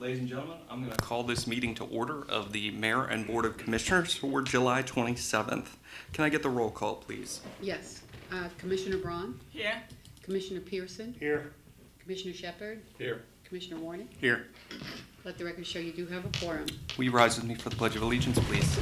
Ladies and gentlemen, I'm going to call this meeting to order of the Mayor and Board of Commissioners for July 27th. Can I get the roll call, please? Yes. Commissioner Braun? Here. Commissioner Pearson? Here. Commissioner Shepard? Here. Commissioner Warnick? Here. Let the record show you do have a quorum. Will you rise with me for the Pledge of Allegiance, please?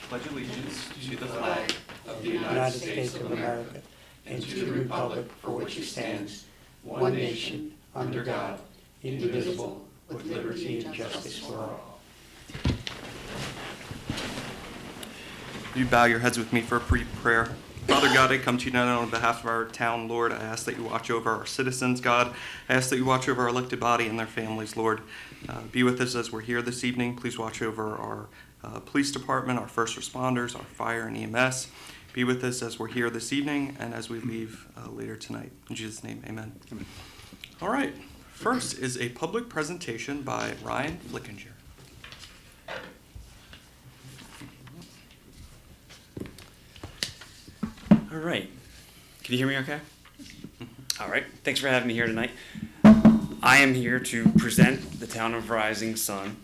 Pledge allegiance to the flag Of the United States of America and to the republic for which it stands, one nation, under God, indivisible, with liberty and justice for all. Will you bow your heads with me for a brief prayer? Father God, I come to you not only on behalf of our town, Lord. I ask that you watch over our citizens, God. I ask that you watch over our elected body and their families, Lord. Be with us as we're here this evening. Please watch over our police department, our first responders, our fire and EMS. Be with us as we're here this evening and as we leave later tonight. In Jesus' name, amen. All right. First is a public presentation by Ryan Flickinger. All right. Can you hear me okay? All right. Thanks for having me here tonight. I am here to present the Town of Rising Sun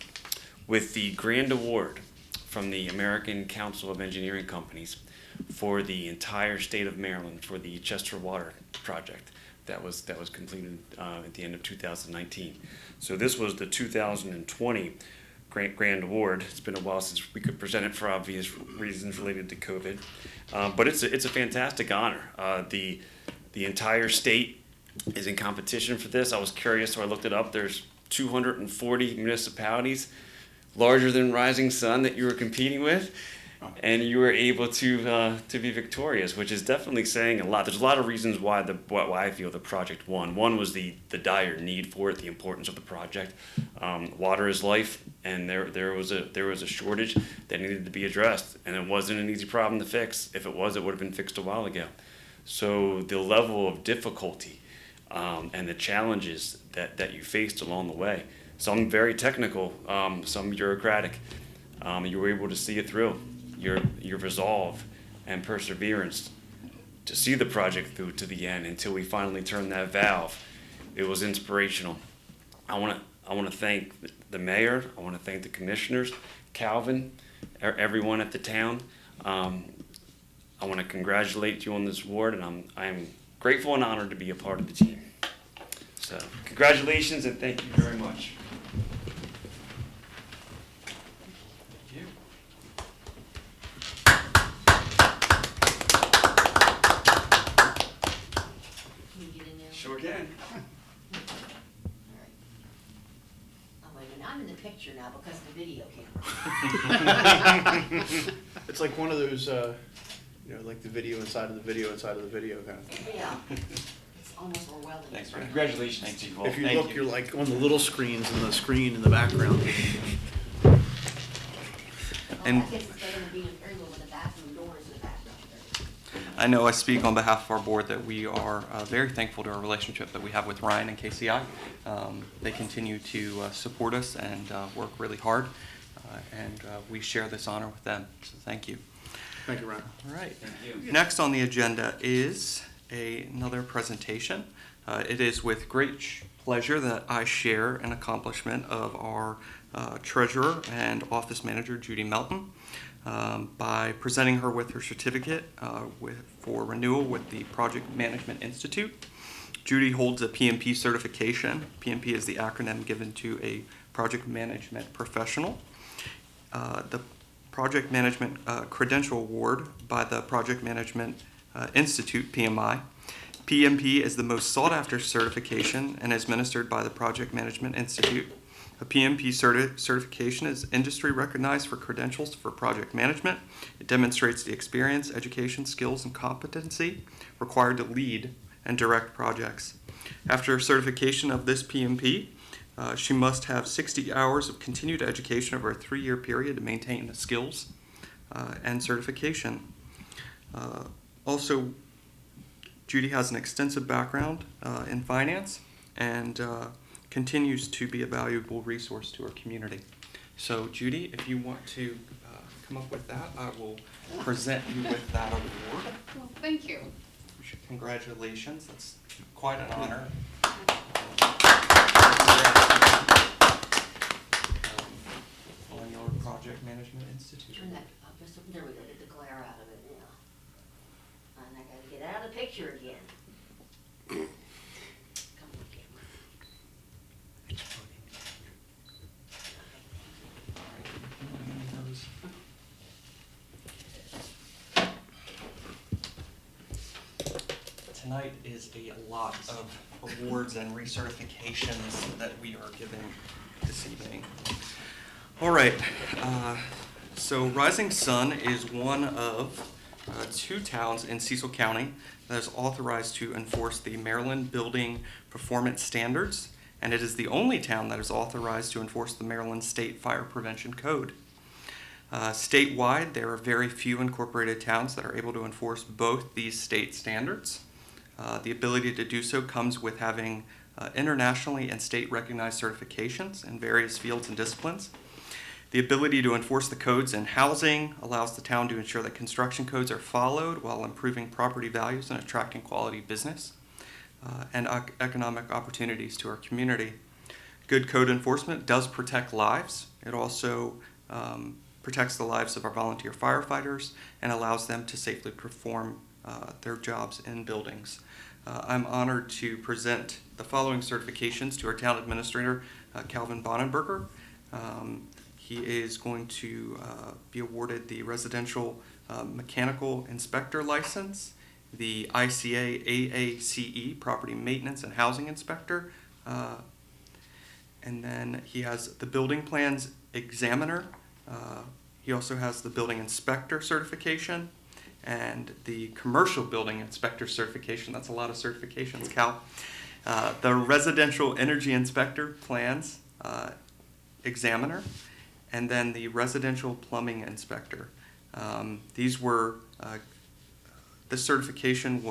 with the Grand Award from the American Council of Engineering Companies for the entire state of Maryland for the Chester Water project that was completed at the end of 2019. So this was the 2020 Grand Award. It's been a while since we could present it for obvious reasons related to COVID, but it's a fantastic honor. The entire state is in competition for this. I was curious, so I looked it up. There's 240 municipalities larger than Rising Sun that you were competing with, and you were able to be victorious, which is definitely saying a lot. There's a lot of reasons why I feel the project won. One was the dire need for it, the importance of the project. Water is life, and there was a shortage that needed to be addressed, and it wasn't an easy problem to fix. If it was, it would have been fixed a while ago. So the level of difficulty and the challenges that you faced along the way, some very technical, some bureaucratic, you were able to see it through. Your resolve and perseverance to see the project through to the end until we finally turned that valve. It was inspirational. I want to thank the mayor. I want to thank the commissioners, Calvin, everyone at the town. I want to congratulate you on this award, and I'm grateful and honored to be a part of the team. So congratulations and thank you very much. Sure can. Oh, wait a minute, I'm in the picture now because of the video camera. It's like one of those, like the video inside of the video inside of the video kind of thing. Yeah, it's almost Orwellian. Thanks, Brian. Congratulations. Thanks, you all. If you Thank look, you're like on the little screens and the screen in the background. And I guess it's better than being in a room with the bathroom doors in the background. I know I speak on behalf of our board that we are very thankful to our relationship that we have with Ryan and KCI. They continue to support us and work really hard, and we share this honor with them, so thank you. Thank you, Ryan. All right. Thank you. Next on the agenda is another presentation. It is with great pleasure that I share an accomplishment of our treasurer and office manager, Judy Melton, by presenting her with her certificate for renewal with the Project Management Institute. Judy holds a PMP certification. PMP is the acronym given to a project management professional. The Project Management Credential Award by the Project Management Institute, PMI. PMP is the most sought-after certification and is administered by the Project Management Institute. A PMP certification is industry recognized for credentials for project management. It demonstrates the experience, education, skills, and competency required to lead and direct projects. After certification of this PMP, she must have 60 hours of continued education over a 3-year period to maintain the skills and certification. Also, Judy has an extensive background in finance and continues to be a valuable resource to our community. So, Judy, if you want to come up with that, I will present you with that award. Well, thank you. Congratulations. That's quite an honor. Institute. Turn that up just, there we go, get the glare out of it, yeah. And I gotta get out of the picture again. Come on, camera. Tonight is a lot of awards and recertifications that we are giving this evening. All right, so Rising Sun is one of two towns in Cecil County that is authorized to enforce the Maryland Building Performance Standards, and it is the only town that is authorized to enforce the Maryland State Fire Prevention Code. Statewide, there are very few incorporated towns that are able to enforce both these state standards. The ability to do so comes with having internationally and state recognized certifications in various fields and disciplines. The ability to enforce the codes in housing allows the town to ensure that construction codes are followed while improving property values and attracting quality business and economic opportunities to our community. Good code enforcement does protect lives. It also protects the lives of our volunteer firefighters and allows them to safely perform their jobs in buildings. I'm honored to present the following certifications to our town administrator, Calvin Bonenberger. He is going to be awarded the residential mechanical inspector license, the ICA AACE property maintenance and housing inspector, and then he has the building plans examiner. He also has the building inspector certification and the commercial building inspector certification. That's a lot of certifications, Cal. The residential energy inspector plans examiner, and then the residential plumbing inspector. This certification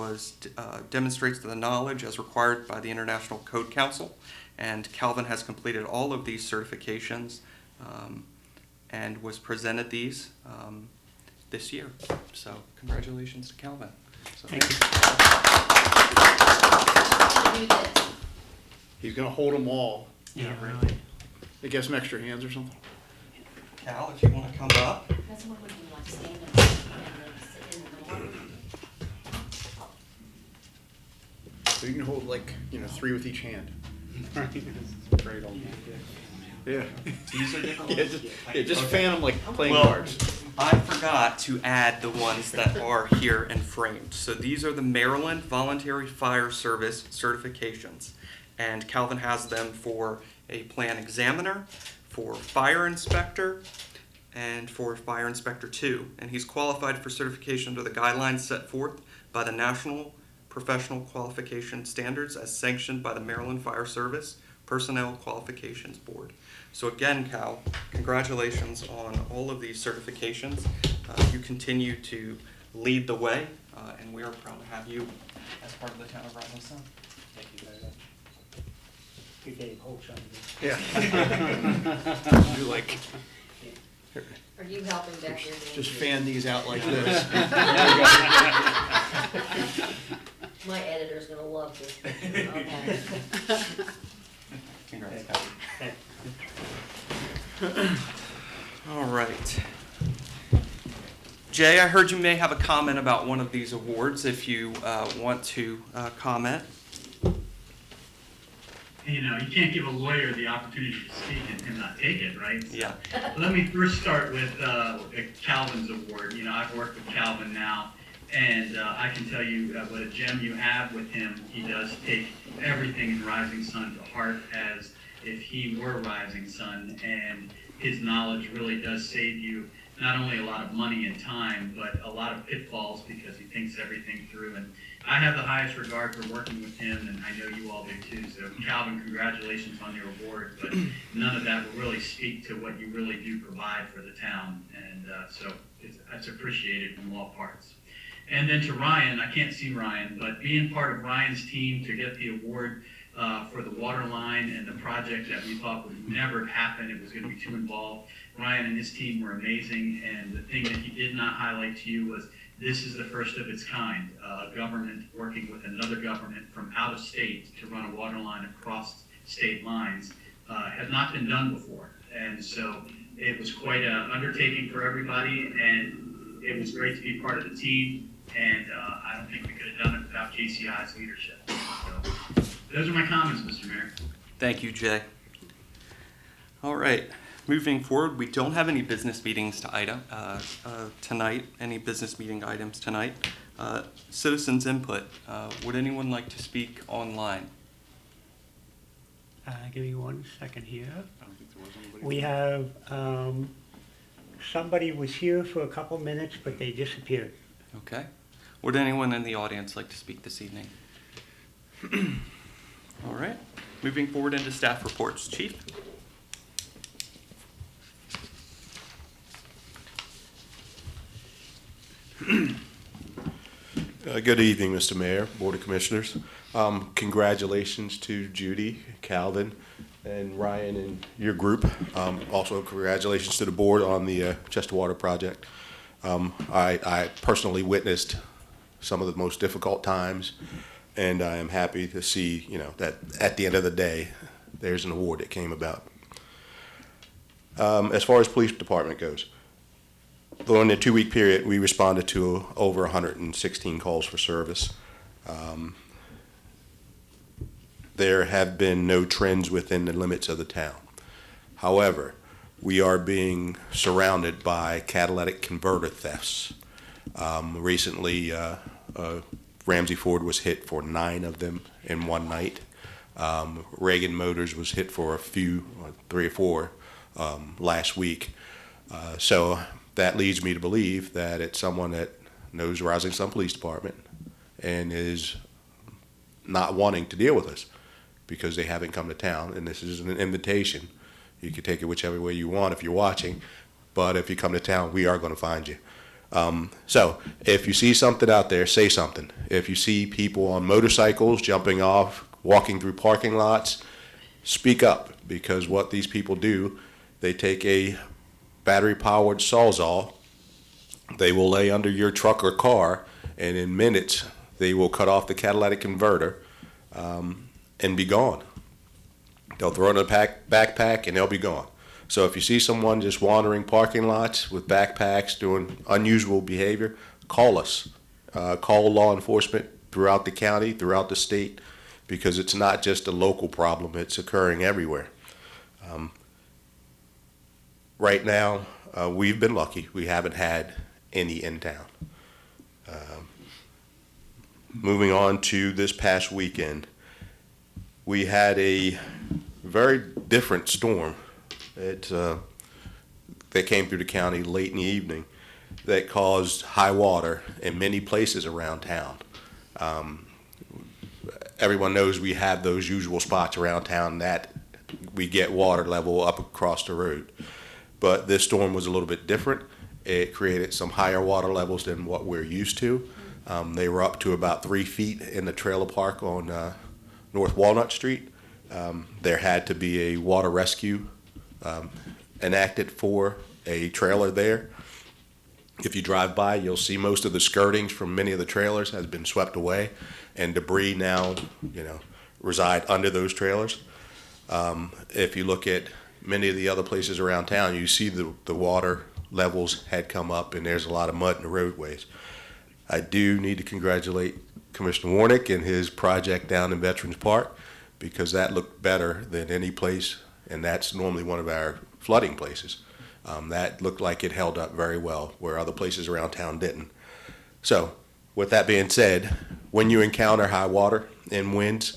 demonstrates the knowledge as required by the International Code Council, and Calvin has completed all of these certifications and was presented these this year. So congratulations to Calvin. So, Thank you. Do this. He's gonna hold them all. Yeah, right. really. I guess some extra hands or something. Cal, if you want to come up. That's what we can like stand up and sit in the middle. So you can hold like, 3 with each hand. Great old man. Yeah. These are different Yeah, ones? just fan them like playing Well, cards. I forgot to add the ones that are here and framed. So these are the Maryland Voluntary Fire Service certifications. And Calvin has them for a plan examiner, for fire inspector, and for fire inspector 2. And he's qualified for certification under the guidelines set forth by the National Professional Qualification Standards as sanctioned by the Maryland Fire Service Personnel Qualifications Board. So again, Cal, congratulations on all of these certifications. You continue to lead the way, and we are proud to have you as part of the town of Rising Sun. Thank you very much. You gave hope on this. Yeah. You like, Are you helping back here? Dan? just fan these out like this. My editor's gonna love this. Okay. Congrats, Cal. Thank All right. Jay, I heard you may have a comment about one of these awards if you want to comment. You can't give a lawyer the opportunity to speak and not take it, right? So, Yeah. let me first start with Calvin's award. I've worked with Calvin now, and I can tell you what a gem you have with him. He does take everything in Rising Sun to heart as if he were Rising Sun, and his knowledge really does save you not only a lot of money and time, but a lot of pitfalls because he thinks everything through. And I have the highest regard for working with him, and I know you all do too. So Calvin, congratulations on your award, but none of that will really speak to what you really do provide for the town. And so it's appreciated from all parts. And then to Ryan, I can't see Ryan, but being part of Ryan's team to get the award for the water line and the project that we thought would never happen, it was going to be too involved. Ryan and his team were amazing, and the thing that he did not highlight to you was this is the first of its kind, a government working with another government from out of state to run a water line across state lines has not been done before. And so It was quite an undertaking for everybody, and it was great to be part of the team. And I don't think we could have done it without KCI's leadership. So those are my comments, Mr. Mayor. Thank you, Jay. All right, moving forward, we don't have any business meetings tonight, any business meeting items tonight. Citizens input, would anyone like to speak online? Give me 1 second here. We have, somebody was here for a couple minutes, but they disappeared. Okay. Would anyone in the audience like to speak this evening? All right, moving forward into staff reports. Chief? Good evening, Mr. Mayor, Board of Commissioners. Congratulations to Judy, Calvin, and Ryan and your group. Also, congratulations to the board on the Chester Water project. I personally witnessed some of the most difficult times, and I am happy to see, that at the end of the day, there's an award that came about. As far as police department goes, during the 2-week period, we responded to over 116 calls for service. There have been no trends within the limits of the town. However, we are being surrounded by catalytic converter thefts. Recently, Ramsey Ford was hit for 9 of them in one night. Reagan Motors was hit for 3 or 4 last week. So that leads me to believe that it's someone that knows Rising Sun Police Department and is not wanting to deal with us because they haven't come to town. And this is an invitation. You can take it whichever way you want if you're watching, but if you come to town, we are going to find you. So if you see something out there, say something. If you see people on motorcycles jumping off, walking through parking lots, speak up, because what these people do, they take a battery-powered Sawzall, they will lay under your truck or car, and in minutes, they will cut off the catalytic converter and be gone. They'll throw it in a backpack, and they'll be gone. So if you see someone just wandering parking lots with backpacks, doing unusual behavior, call us. Call law enforcement throughout the county, throughout the state, because it's not just a local problem, it's occurring everywhere. Right now, we've been lucky. We haven't had any in town. Moving on to this past weekend, we had a very different storm that came through the county late in the evening that caused high water in many places around town. Everyone knows we have those usual spots around town that we get water level up across the road. But this storm was a little bit different. It created some higher water levels than what we're used to. They were up to about 3 feet in the trailer park on North Walnut Street. There had to be a water rescue enacted for a trailer there. If you drive by, you'll see most of the skirtings from many of the trailers has been swept away, and debris now, reside under those trailers. If you look at many of the other places around town, you see the water levels had come up, and there's a lot of mud in the roadways. I do need to congratulate Commissioner Warnick and his project down in Veterans Park, because that looked better than any place, and that's normally one of our flooding places. That looked like it held up very well, where other places around town didn't. So, with that being said, when you encounter high water and winds,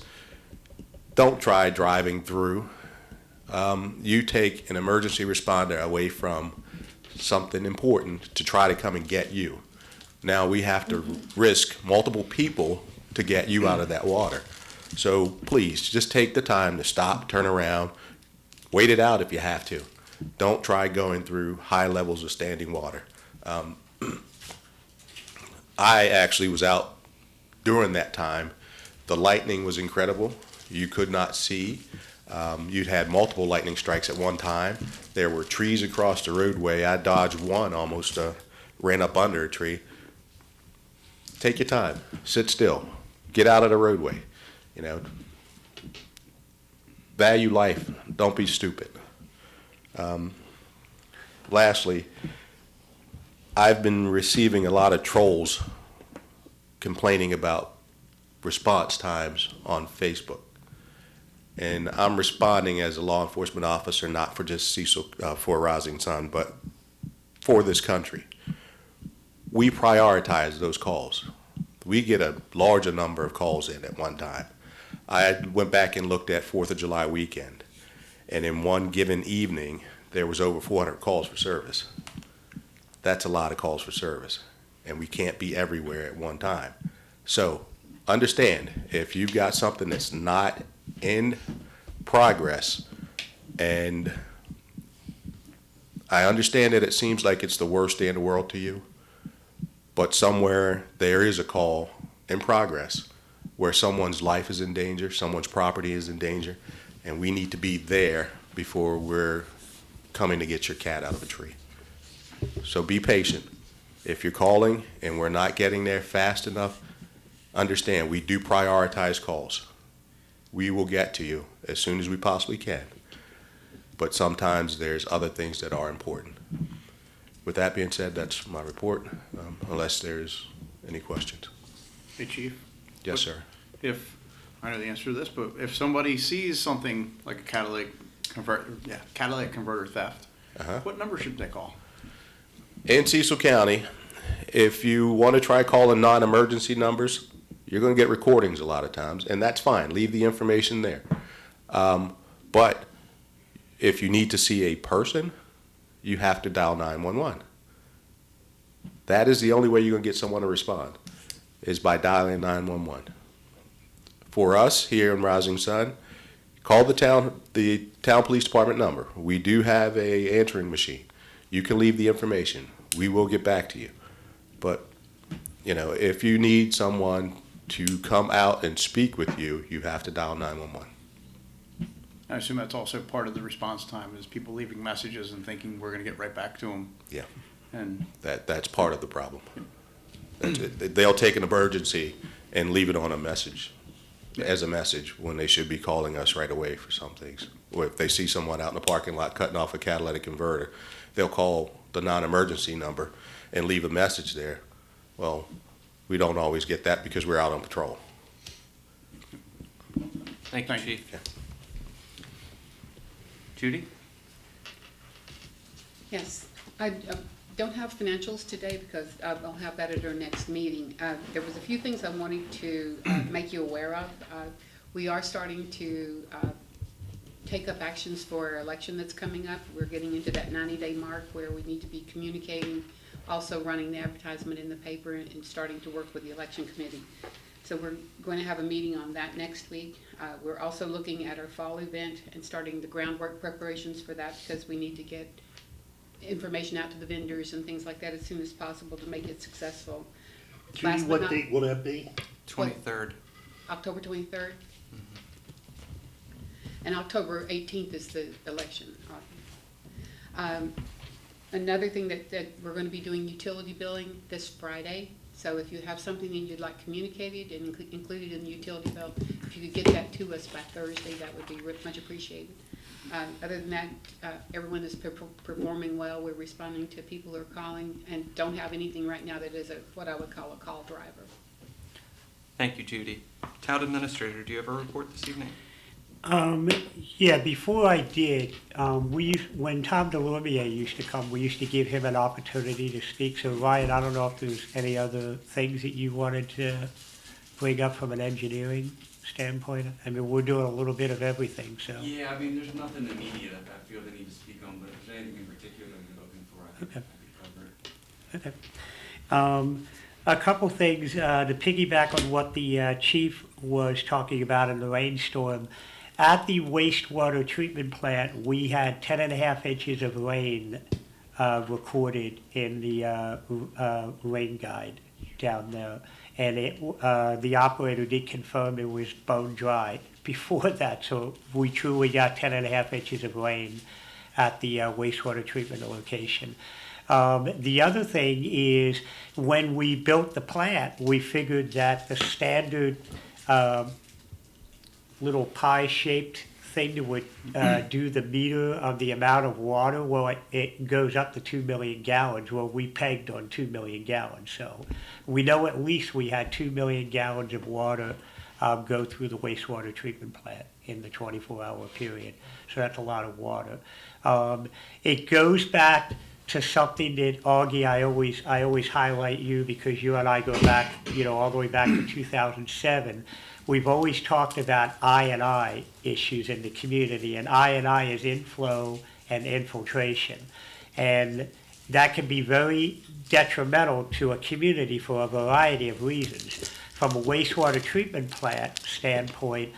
don't try driving through. You take an emergency responder away from something important to try to come and get you. Now we have to risk multiple people to get you out of that water. So please, just take the time to stop, turn around, wait it out if you have to. Don't try going through high levels of standing water. I actually was out during that time. The lightning was incredible. You could not see. You'd had multiple lightning strikes at one time. There were trees across the roadway. I dodged one, almost ran up under a tree. Take your time. Sit still. Get out of the roadway. Value life. Don't be stupid. lastly, I've been receiving a lot of trolls complaining about response times on Facebook. And I'm responding as a law enforcement officer, not for just Cecil, for Rising Sun, but for this country. We prioritize those calls. We get a larger number of calls in at one time. I went back and looked at 4th of July weekend, and in one given evening, there was over 400 calls for service. That's a lot of calls for service, and we can't be everywhere at one time. So understand, if you've got something that's not in progress, and I understand that it seems like it's the worst day in the world to you, but somewhere there is a call in progress where someone's life is in danger, someone's property is in danger, and we need to be there before we're coming to get your cat out of a tree. So be patient. If you're calling and we're not getting there fast enough, understand we do prioritize calls. We will get to you as soon as we possibly can, but sometimes there's other things that are important. With that being said, that's my report, unless there's any questions. Hey, Chief. Yes, sir. If, I know the answer to this, but if somebody sees something like a catalytic converter theft, what number should they call? In Cecil County, if you want to try calling non-emergency numbers, you're going to get recordings a lot of times, and that's fine. Leave the information there. But if you need to see a person, you have to dial 911. That is the only way you're going to get someone to respond, is by dialing 911. For us here in Rising Sun, call the town police department number. We do have a answering machine. You can leave the information. We will get back to you. But, you know, if you need someone to come out and speak with you, you have to dial 911. I assume that's also part of the response time, is people leaving messages and thinking we're going to get right back to them. Yeah. And That's part of the problem. They'll take an emergency and leave it on a message, as a message, when they should be calling us right away for some things. Or if they see someone out in the parking lot cutting off a catalytic converter, they'll call the non-emergency number and leave a message there. Well, we don't always get that because we're out on patrol. Thank you, Thank you. Chief. Judy? Yes, I don't have financials today because I'll have that at our next meeting. There was a few things I wanted to make you aware of. We are starting to take up actions for our election that's coming up. We're getting into that 90-day mark where we need to be communicating, also running the advertisement in the paper and starting to work with the election committee. So we're going to have a meeting on that next week. We're also looking at our fall event and starting the groundwork preparations for that because we need to get information out to the vendors and things like that as soon as possible to make it successful. Judy, Last but what not- date will that be? 23rd. October 23rd. And October 18th is the election. Another thing that we're going to be doing utility billing this Friday. So if you have something that you'd like communicated and included in the utility bill, if you could get that to us by Thursday, that would be much appreciated. Other than that, everyone is performing well. We're responding to people who are calling and don't have anything right now that is what I would call a call driver. Thank you, Judy. Town Administrator, do you have a report this evening? Yeah, before I did, when Tom Delormier used to come, we used to give him an opportunity to speak. So Ryan, I don't know if there's any other things that you wanted to bring up from an engineering standpoint. I mean, we're doing a little bit of everything, so. Yeah, I mean, there's nothing immediate that I feel they need to speak on, but if there's anything in particular you're looking for, I think that could be covered. Okay. A couple things to piggyback on what the chief was talking about in the rainstorm. At the wastewater treatment plant, we had 10.5 inches of rain recorded in the rain guide down there. And the operator did confirm it was bone dry before that. So we truly got 10.5 inches of rain at the wastewater treatment location. The other thing is when we built the plant, we figured that the standard little pie-shaped thing that would do the meter of the amount of water, well, it goes up to 2 million gallons. Well, we pegged on 2 million gallons. So we know at least we had 2 million gallons of water go through the wastewater treatment plant in the 24-hour period. So that's a lot of water. It goes back to something that, Augie, I always highlight you because you and I go back, all the way back to 2007. We've always talked about I&I issues in the community, and I&I is inflow and infiltration. And that can be very detrimental to a community for a variety of reasons. From a wastewater treatment plant standpoint,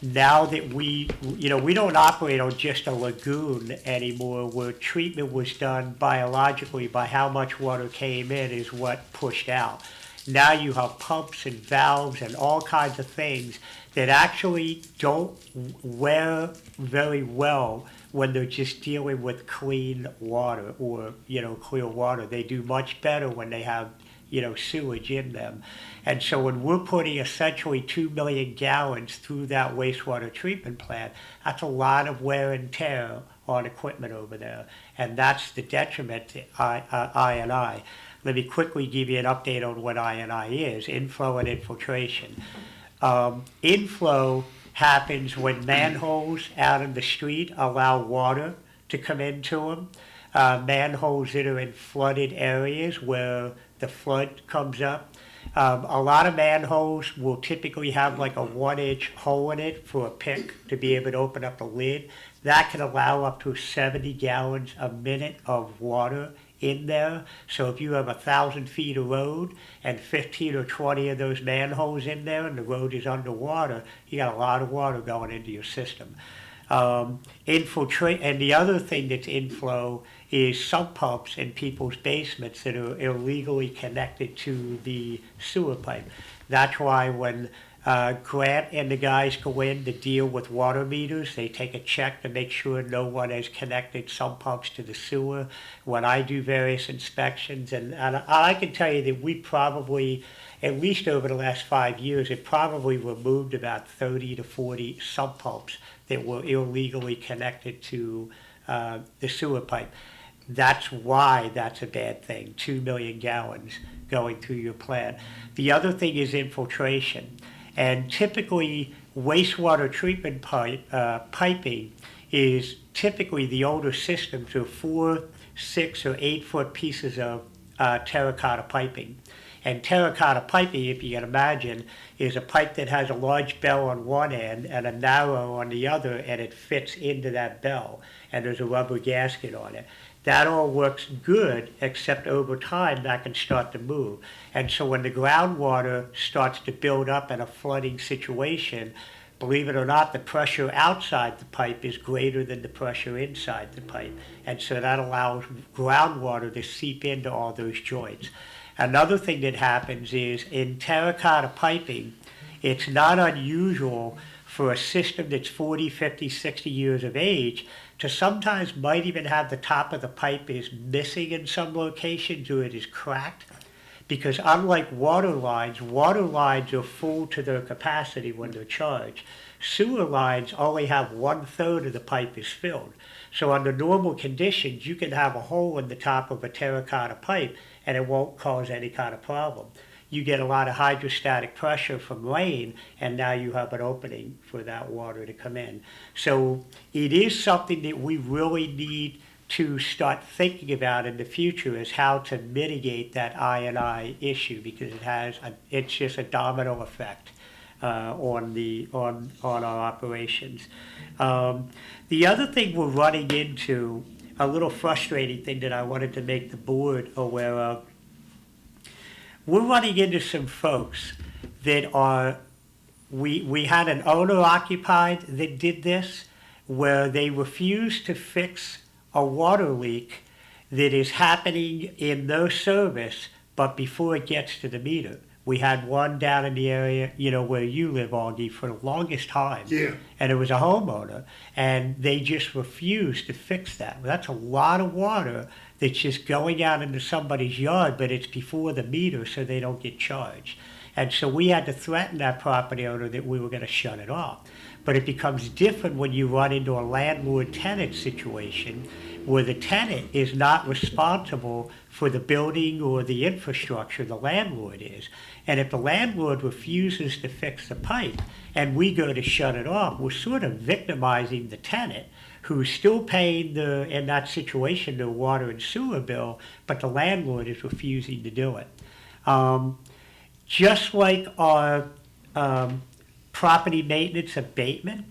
now that we don't operate on just a lagoon anymore where treatment was done biologically by how much water came in is what pushed out. Now you have pumps and valves and all kinds of things that actually don't wear very well when they're just dealing with clean water or, clear water. They do much better when they have, sewage in them. And so when we're putting essentially 2 million gallons through that wastewater treatment plant, that's a lot of wear and tear on equipment over there. And that's the detriment to I&I. Let me quickly give you an update on what I&I is, inflow and infiltration. Inflow happens when manholes out in the street allow water to come into them. Manholes that are in flooded areas where the flood comes up. A lot of manholes will typically have like a 1-inch hole in it for a pick to be able to open up the lid. That can allow up to 70 gallons a minute of water in there. So if you have 1,000 feet of road and 15 or 20 of those manholes in there and the road is underwater, you got a lot of water going into your system. Infiltrate, and the other thing that's inflow is sump pumps in people's basements that are illegally connected to the sewer pipe. That's why when Grant and the guys go in to deal with water meters, they take a check to make sure no one has connected sump pumps to the sewer. When I do various inspections, and I can tell you that we probably, at least over the last 5 years, it probably removed about 30 to 40 sump pumps that were illegally connected to the sewer pipe. That's why that's a bad thing, 2 million gallons going through your plant. The other thing is infiltration. And typically, wastewater treatment piping is typically the older systems are 4, 6, or 8 foot pieces of terracotta piping. And terracotta piping, if you can imagine, is a pipe that has a large bell on one end and a narrow on the other, and it fits into that bell, and there's a rubber gasket on it. That all works good, except over time that can start to move. And so when the groundwater starts to build up in a flooding situation, believe it or not, the pressure outside the pipe is greater than the pressure inside the pipe. And so that allows groundwater to seep into all those joints. Another thing that happens is in terracotta piping, it's not unusual for a system that's 40, 50, 60 years of age to sometimes might even have the top of the pipe is missing in some locations or it is cracked. Because unlike water lines are full to their capacity when they're charged. Sewer lines only have 1/3 of the pipe is filled. So under normal conditions, you can have a hole in the top of a terracotta pipe and it won't cause any kind of problem. You get a lot of hydrostatic pressure from rain, and now you have an opening for that water to come in. So it is something that we really need to start thinking about in the future is how to mitigate that I&I issue, because it's just a domino effect on our operations. The other thing we're running into, a little frustrating thing that I wanted to make the board aware of, we're running into some folks that we had an owner occupied that did this, where they refused to fix a water leak that is happening in their service, but before it gets to the meter. We had one down in the area, where you live, Augie, for the longest time. Yeah. And it was a homeowner, and they just refused to fix that. Well, that's a lot of water that's just going out into somebody's yard, but it's before the meter, so they don't get charged. And so we had to threaten that property owner that we were going to shut it off. But it becomes different when you run into a landlord-tenant situation where the tenant is not responsible for the building or the infrastructure, the landlord is. And if the landlord refuses to fix the pipe and we go to shut it off, we're sort of victimizing the tenant who's still paying in that situation, the water and sewer bill, but the landlord is refusing to do it. Just like our property maintenance abatement,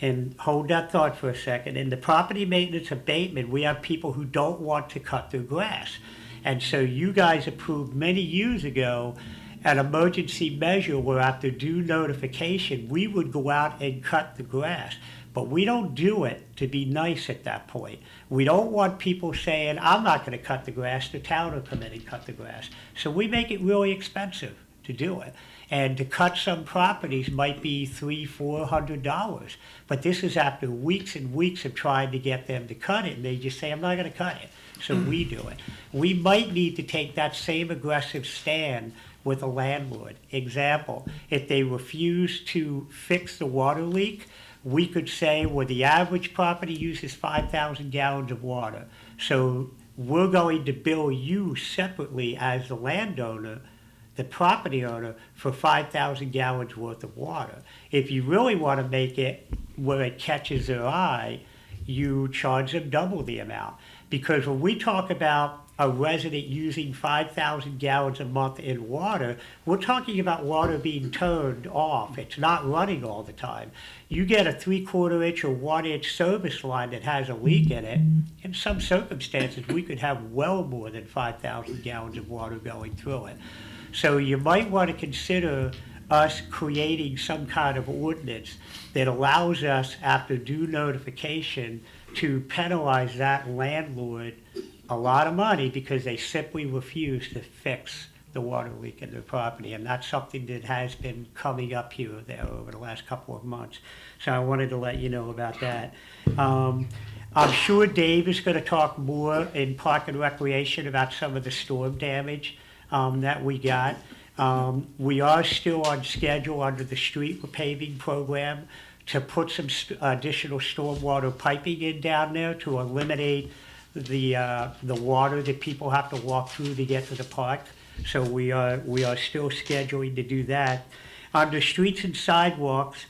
and hold that thought for a second. In the property maintenance abatement, we have people who don't want to cut their grass. And so you guys approved many years ago an emergency measure where after due notification, we would go out and cut the grass. But we don't do it to be nice at that point. We don't want people saying, I'm not going to cut the grass, the town will come in and cut the grass. So we make it really expensive to do it. And to cut some properties might be $300-400. But this is after weeks and weeks of trying to get them to cut it, and they just say, I'm not going to cut it. So we do it. We might need to take that same aggressive stand with a landlord. Example, if they refuse to fix the water leak, we could say, well, the average property uses 5,000 gallons of water. So we're going to bill you separately as the landowner, the property owner, for 5,000 gallons worth of water. If you really want to make it where it catches their eye, you charge them double the amount. Because when we talk about a resident using 5,000 gallons a month in water, we're talking about water being turned off. It's not running all the time. You get a 3/4 inch or 1 inch service line that has a leak in it, in some circumstances we could have well more than 5,000 gallons of water going through it. So you might want to consider us creating some kind of ordinance that allows us, after due notification, to penalize that landlord a lot of money because they simply refuse to fix the water leak in their property. And that's something that has been coming up here or there over the last couple of months. So I wanted to let you know about that. I'm sure Dave is going to talk more in Park and Recreation about some of the storm damage that we got. We are still on schedule under the street repaving program to put some additional stormwater piping in down there to eliminate the water that people have to walk through to get to the park. So we are still scheduling to do that. Under streets and sidewalks,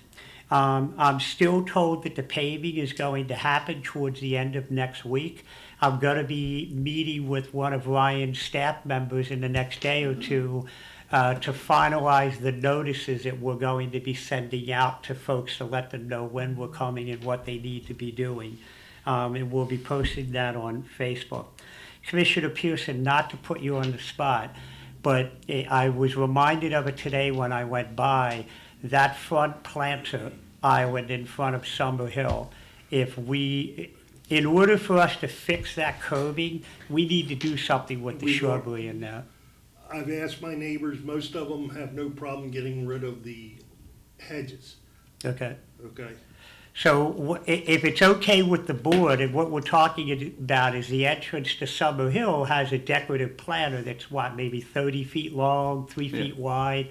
I'm still told that the paving is going to happen towards the end of next week. I'm going to be meeting with one of Ryan's staff members in the next day or two to finalize the notices that we're going to be sending out to folks to let them know when we're coming and what they need to be doing. And we'll be posting that on Facebook. Commissioner Pearson, not to put you on the spot, but I was reminded of it today when I went by, that front planter island in front of Summer Hill. In order for us to fix that curbing, we need to do something with the shrubbery in there. I've asked my neighbors, most of them have no problem getting rid of the hedges, Okay. okay? So if it's okay with the board, and what we're talking about is the entrance to Summer Hill has a decorative planter that's maybe 30 feet long, 3 feet wide,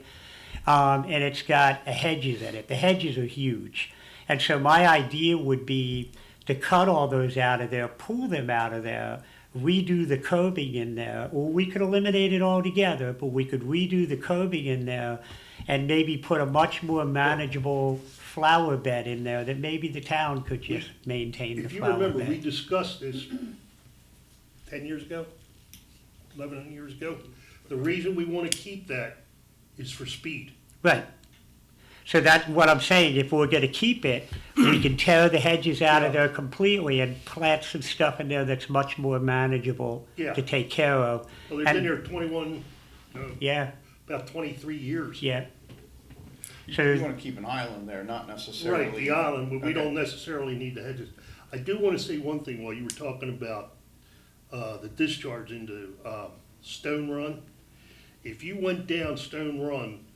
and it's got hedges in it. The hedges are huge. And so my idea would be to cut all those out of there, pull them out of there, redo the curbing in there, or we could eliminate it altogether, but we could redo the curbing in there and maybe put a much more manageable flower bed in there that maybe the town could just maintain the flower bed. If you remember, we discussed this 10 years ago, 11 years ago. The reason we want to keep that is for speed. Right. So that's what I'm saying. If we're going to keep it, we can tear the hedges out of there completely and plant some stuff in there that's much more manageable to take care of. Well, they've been there 21, Yeah, about 23 years. yeah. So You want to keep an island there, not necessarily. Right, the island, but we Okay. don't necessarily need the hedges. I do want to say one thing while you were talking about the discharge into Stone Run. If you went down Stone Run,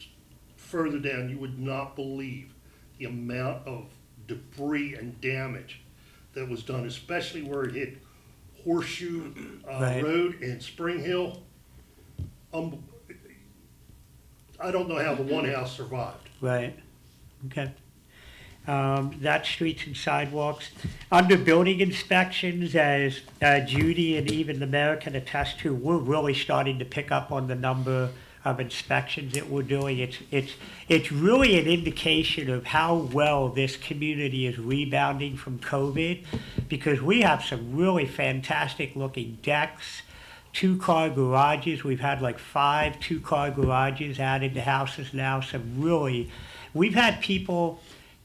further down, you would not believe the amount of debris and damage that was done, especially where it hit Horseshoe Right. Road and Spring Hill. I don't know how the one house survived. Right, okay. That's streets and sidewalks. Under building inspections, as Judy and even the mayor can attest to, we're really starting to pick up on the number of inspections that we're doing. It's really an indication of how well this community is rebounding from COVID, because we have some really fantastic looking decks, 2-car garages. We've had like 5 2-car garages added to houses now. We've had people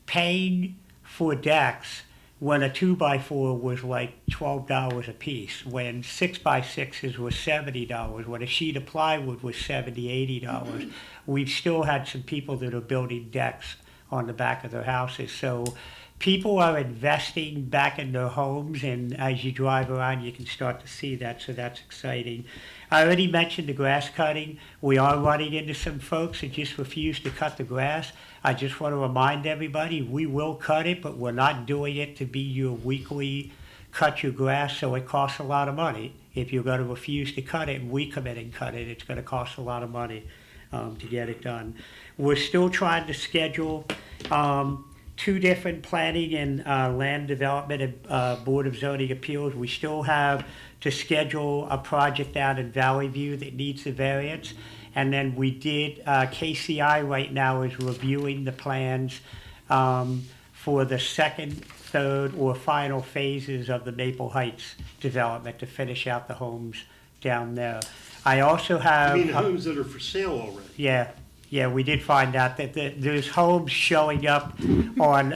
paying for decks when a 2x4 was like $12 a piece, when 6x6s were $70, when a sheet of plywood was $70, $80. We've still had some people that are building decks on the back of their houses. So people are investing back in their homes, and as you drive around, you can start to see that, so that's exciting. I already mentioned the grass cutting. We are running into some folks that just refuse to cut the grass. I just want to remind everybody, we will cut it, but we're not doing it to be your weekly cut your grass, so it costs a lot of money. If you're going to refuse to cut it and we come in and cut it, it's going to cost a lot of money to get it done. We're still trying to schedule 2 different planning and land development and Board of Zoning Appeals. We still have to schedule a project down in Valley View that needs a variance. And then we did, KCI right now is reviewing the plans for the second, third, or final phases of the Maple Heights development to finish out the homes down there. I also have... You mean homes that are for sale already? Yeah, we did find out that there's homes showing up on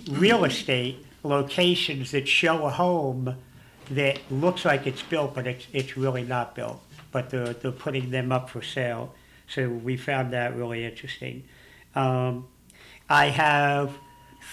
real estate locations that show a home that looks like it's built, but it's really not built. But they're putting them up for sale. So we found that really interesting. I have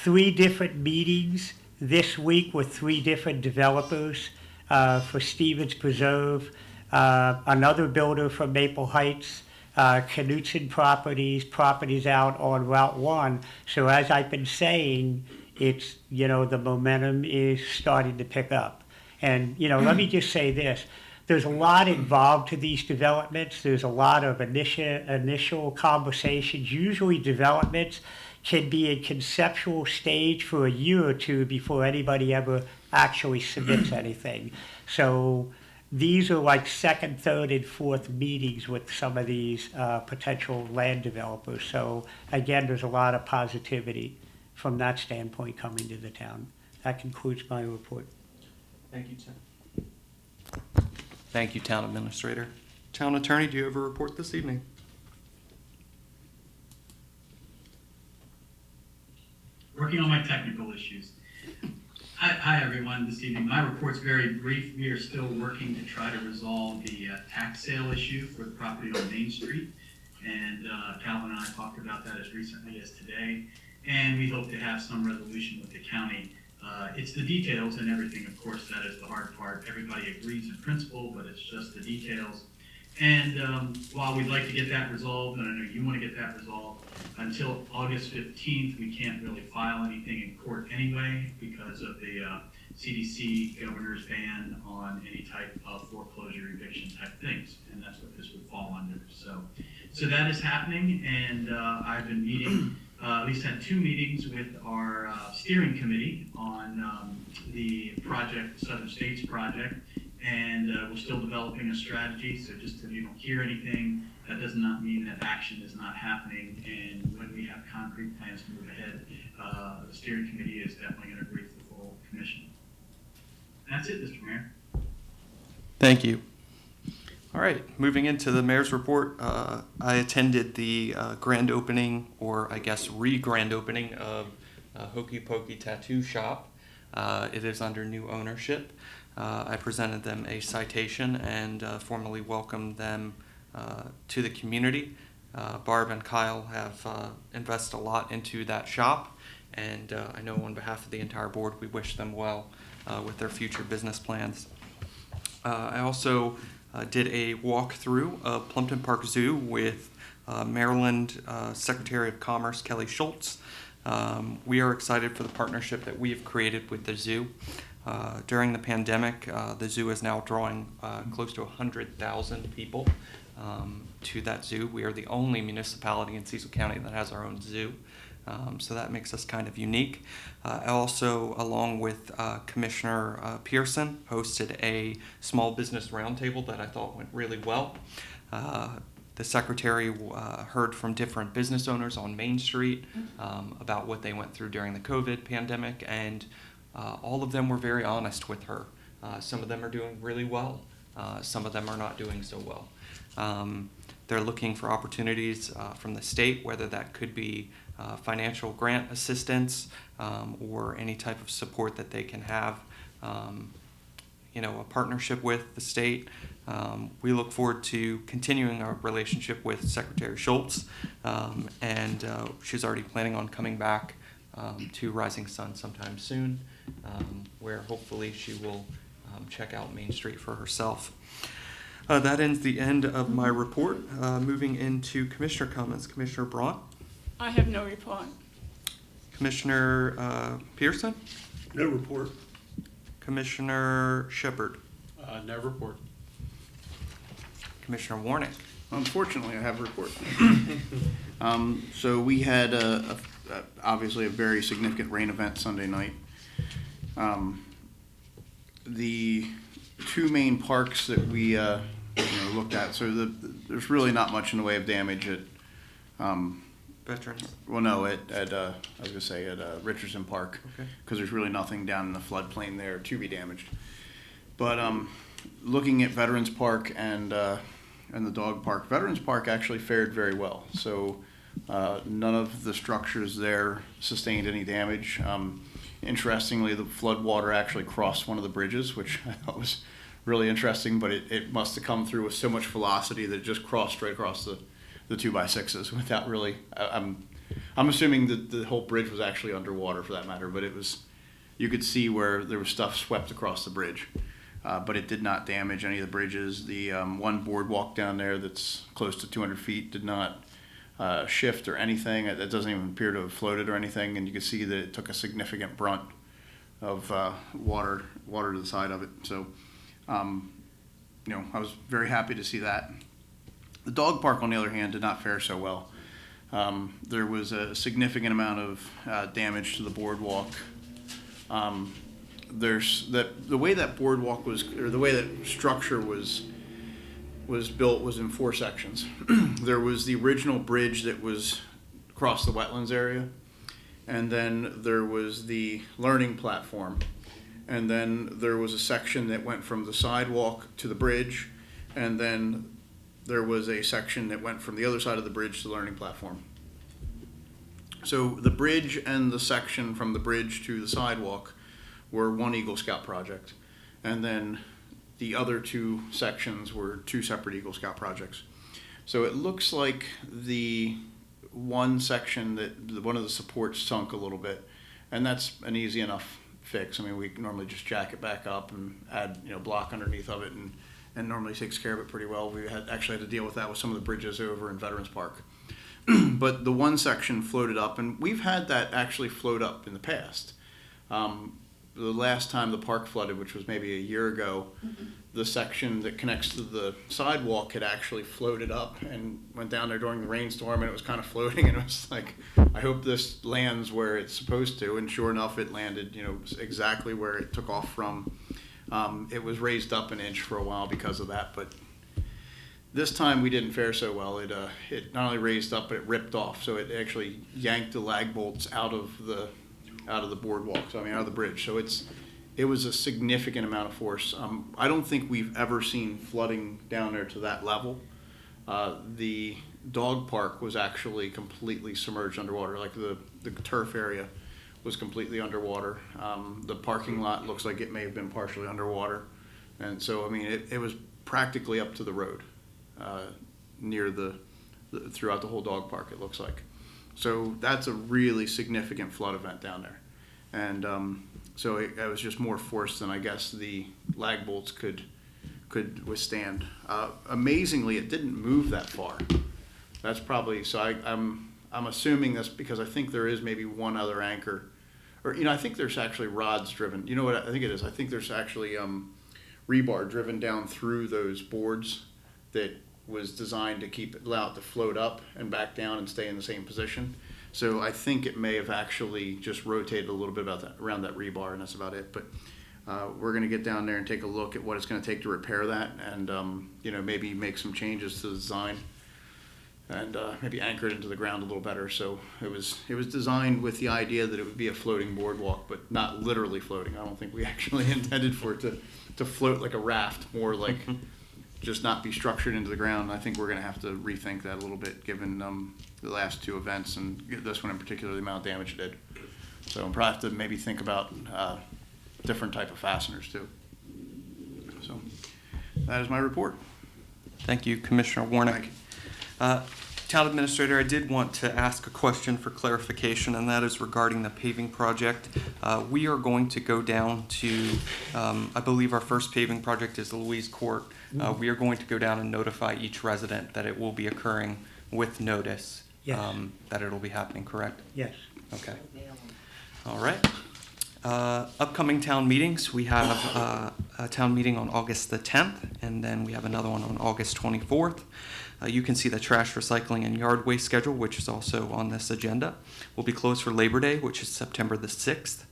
3 different meetings this week with 3 different developers for Stevens Preserve, another builder from Maple Heights, Knutson properties out on Route 1. So as I've been saying, it's, the momentum is starting to pick up. And, let me just say this. There's a lot involved to these developments. There's a lot of initial conversations. Usually developments can be in conceptual stage for a year or 2 before anybody ever actually submits anything. So these are like 2nd, 3rd, and 4th meetings with some of these potential land developers. So again, there's a lot of positivity from that standpoint coming to the town. That concludes my report. Thank you, Tim. Thank you, Town Administrator. Town Attorney, do you have a report this evening? Working on my technical issues. Hi, everyone. This evening, my report's very brief. We are still working to try to resolve the tax sale issue for the property on Main Street. And Calvin and I talked about that as recently as today. And we hope to have some resolution with the county. It's the details and everything, of course, that is the hard part. Everybody agrees in principle, but it's just the details. And while we'd like to get that resolved, and I know you want to get that resolved, until August 15th, we can't really file anything in court anyway because of the CDC governor's ban on any type of foreclosure, eviction type things. And that's what this would fall under. So that is happening, and I've been meeting, at least had 2 meetings with our steering committee on the project, the Southern States project. And we're still developing a strategy, so just if you don't hear anything, that does not mean that action is not happening. And when we have concrete plans to move ahead, the steering committee is definitely going to brief the full commission. That's it, Mr. Mayor. Thank you. All right, moving into the mayor's report. I attended the grand opening, or I guess re-grand opening of Hokey Pokey Tattoo Shop. It is under new ownership. I presented them a citation and formally welcomed them to the community. Barb and Kyle have invested a lot into that shop, and I know on behalf of the entire board we wish them well with their future business plans. I also did a walkthrough of Plumpton Park Zoo with Maryland Secretary of Commerce Kelly Schultz. We are excited for the partnership that we have created with the zoo. During the pandemic, the zoo is now drawing close to 100,000 people to that zoo. We are the only municipality in Cecil County that has our own zoo. So that makes us kind of unique. I also, along with Commissioner Pearson, hosted a small business roundtable that I thought went really well. The secretary heard from different business owners on Main Street about what they went through during the COVID pandemic, and all of them were very honest with her. Some of them are doing really well. Some of them are not doing so well. They're looking for opportunities from the state, whether that could be financial grant assistance or any type of support that they can have, a partnership with the state. We look forward to continuing our relationship with Secretary Schultz, and she's already planning on coming back to Rising Sun sometime soon, where hopefully she will check out Main Street for herself. That ends the end of my report. Moving into commissioner comments. Commissioner Braun? I have no report. Commissioner Pearson? No report. Commissioner Shepard? No report. Commissioner Warnick? Unfortunately, I have a report. So we had obviously a very significant rain event Sunday night. The two main parks that we looked at, so there's really not much in the way of damage at Veterans? well, no, at I was gonna say at Richardson Park, Okay. because there's really nothing down in the floodplain there to be damaged. But looking at Veterans Park and the dog park, Veterans Park actually fared very well. So none of the structures there sustained any damage. Interestingly, the flood water actually crossed one of the bridges, which I thought was really interesting, but it must have come through with so much velocity that it just crossed right across the 2x6s without really, I'm assuming that the whole bridge was actually underwater for that matter, but you could see where there was stuff swept across the bridge. But it did not damage any of the bridges. The one boardwalk down there that's close to 200 feet did not shift or anything. It doesn't even appear to have floated or anything, and you can see that it took a significant brunt of water to the side of it. So, I was very happy to see that. The dog park, on the other hand, did not fare so well. There was a significant amount of damage to the boardwalk. The way that boardwalk was, or the way that structure was built was in 4 sections. There was the original bridge that was across the wetlands area, and then there was the learning platform, and then there was a section that went from the sidewalk to the bridge, and then there was a section that went from the other side of the bridge to the learning platform. So the bridge and the section from the bridge to the sidewalk were one Eagle Scout project, and then the other 2 sections were 2 separate Eagle Scout projects. So it looks like the one section that one of the supports sunk a little bit, and that's an easy enough fix. I mean, we normally just jack it back up and add block underneath of it, and normally takes care of it pretty well. We actually had to deal with that with some of the bridges over in Veterans Park. But the one section floated up, and we've had that actually float up in the past. The last time the park flooded, which was maybe a year ago, the section that connects to the sidewalk had actually floated up and went down there during the rainstorm, and it was kind of floating, and it was like, I hope this lands where it's supposed to, and sure enough, it landed, exactly where it took off from. It was raised up an inch for a while because of that, but this time we didn't fare so well. It not only raised up, but it ripped off, so it actually yanked the lag bolts out of the boardwalk, out of the bridge. So it was a significant amount of force. I don't think we've ever seen flooding down there to that level. The dog park was actually completely submerged underwater, like the turf area was completely underwater. The parking lot looks like it may have been partially underwater. And so, it was practically up to the road, near throughout the whole dog park, it looks like. So that's a really significant flood event down there. And so it was just more force than I guess the lag bolts could withstand. Amazingly, it didn't move that far. That's probably, so I'm assuming that's because I think there is maybe one other anchor. Or, I think there's actually rods driven. You know what I think it is? I think there's actually rebar driven down through those boards that was designed to allow it to float up and back down and stay in the same position. So I think it may have actually just rotated a little bit around that rebar, and that's about it. But we're going to get down there and take a look at what it's going to take to repair that, and maybe make some changes to the design, and maybe anchor it into the ground a little better. So it was designed with the idea that it would be a floating boardwalk, but not literally floating. I don't think we actually intended for it to float like a raft, more like just not be structured into the ground. I think we're going to have to rethink that a little bit, given the last two events, and this one in particular, the amount of damage it did. So we'll probably have to maybe think about different type of fasteners too. So that is my report. Thank you, Commissioner Warnick. Thank you. Town Administrator, I did want to ask a question for clarification, and that is regarding the paving project. We are going to go down to, I believe our first paving project is Louise Court. We are going to go down and notify each resident that it will be occurring with notice. Yes. That it'll be happening, correct? Yes. Okay. All right. Upcoming town meetings, we have a town meeting on August the 10th, and then we have another one on August 24th. You can see the trash, recycling, and yard waste schedule, which is also on this agenda. We'll be closed for Labor Day, which is September the 6th.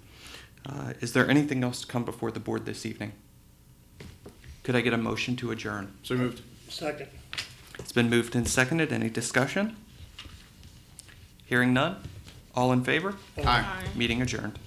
Is there anything else to come before the board this evening? Could I get a motion to adjourn? So moved. Second. It's been moved and seconded. Any discussion? Hearing none? All in favor? Aye. Meeting adjourned.